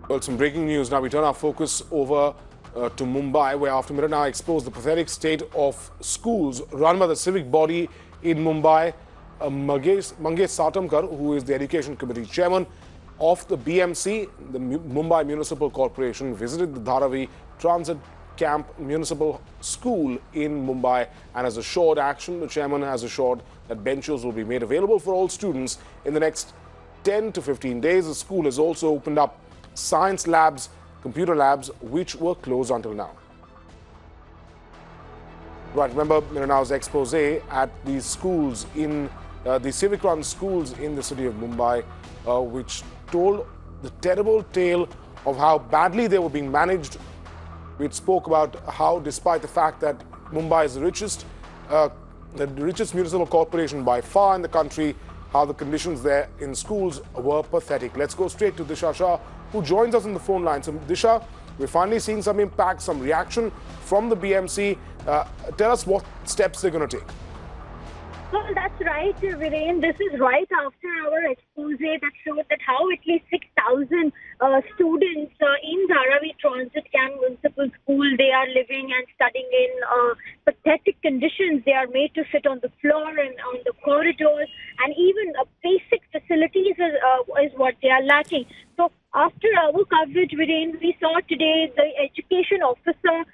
Well, some breaking news. Now we turn our focus over to Mumbai, where after Mirror Now exposed the pathetic state of schools run by the civic body in Mumbai, Mangesh Satamkar, who is the Education Committee Chairman of the BMC, the Mumbai Municipal Corporation, visited the Dharavi Transit Camp Municipal School in Mumbai and has assured action. The chairman has assured that benches will be made available for all students in the next 10 to 15 days. The school has also opened up science labs, computer labs, which were closed until now. Right, remember Mirror Now's expose at these schools in the civic-run schools in the city of Mumbai, which told the terrible tale of how badly they were being managed. We spoke about how, despite the fact that Mumbai is the richest municipal corporation by far in the country, how the conditions there in schools were pathetic. Let's go straight to Disha Shah, who joins us on the phone line. So, Disha, we're finally seeing some impact, some reaction from the BMC. Tell us what steps they're going to take. Well, that's right, Viren. This is right after our expose that showed that how at least 6,000 students in Dharavi Transit Camp Municipal School, they are living and studying in pathetic conditions. They are made to sit on the floor and on the corridors, and even basic facilities is what they are lacking. So after our coverage, Viren, we saw today the education officer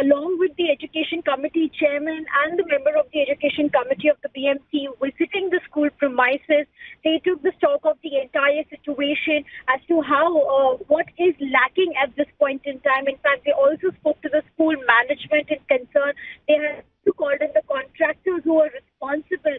along with the education committee chairman and the member of the education committee of the BMC visiting the school premises. They took the stock of the entire situation as to how what is lacking at this point in time. In fact, they also spoke to the school management in concern. They had called in the contractors who are responsible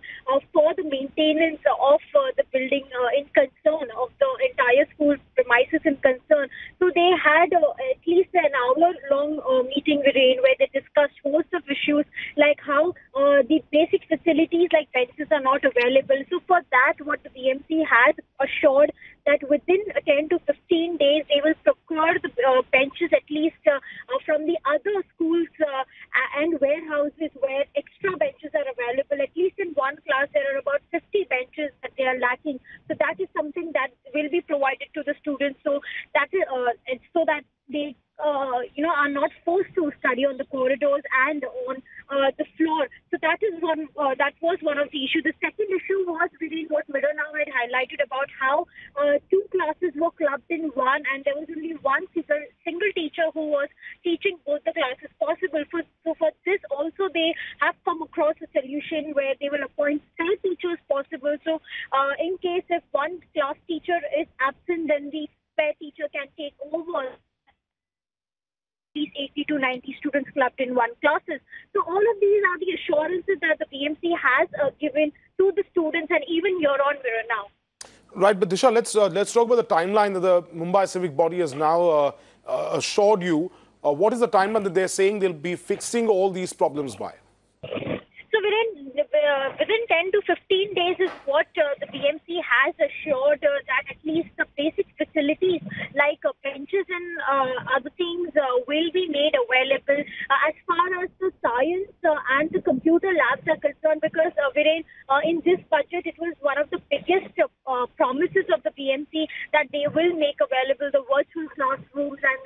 for the maintenance of the building in concern, of the entire school premises in concern. So they had at least an hour-long meeting where they discussed host of issues like how the basic facilities like benches are not available. So for that, what the BMC has assured that within 10 to 15 days, they will procure the benches at least from the other schools and warehouses where extra benches are available. At least in one class, there are about 50 benches that they are lacking. So that is something that will be provided to the students, so that so that they are not forced to study on the corridors and on the floor. So that is that was one of the issues. The second issue was really what Mirror Now had highlighted about how two classes were clubbed in one, and there was only one single teacher who was teaching both the classes possible. So for this also, they have come across a solution where they will appoint spare teachers possible. So in case if one class teacher is absent, then the spare teacher can take over these 80 to 90 students clubbed in one classes. So all of these are the assurances that the BMC has given to the students, and even here on Mirror Now. Right, but Disha, let's talk about the timeline that the Mumbai civic body has now assured you. What is the timeline that they're saying they'll be fixing all these problems by? So within 10 to 15 days is what the BMC has assured that at least the basic facilities like benches and other things will be made available. As far as the science and the computer labs are concerned, because in this budget, it was one of the biggest promises of the BMC that they will make available the virtual classrooms, and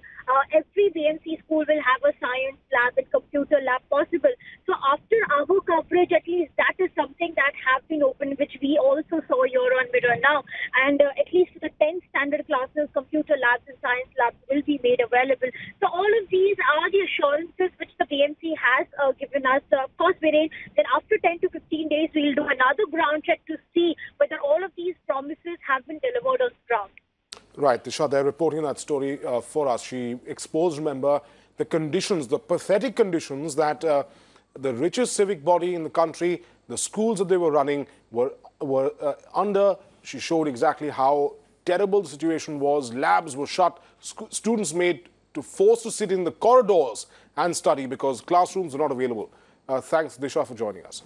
every BMC school will have a science lab and computer lab possible. So after our coverage, at least that is something that have been opened, which we also saw here on Mirror Now. And at least the 10 standard classes, computer labs and science labs will be made available. So all of these are the assurances which the BMC has given us. Of course, Viren, then after 10 to 15 days, we'll do another ground check to see whether all of these promises have been delivered on ground. Right, Disha, they're reporting that story for us. She exposed, remember, the conditions, the pathetic conditions that the richest civic body in the country, the schools that they were running were under. She showed exactly how terrible the situation was. Labs were shut, students made forced to sit in the corridors and study because classrooms were not available. Thanks, Disha, for joining us.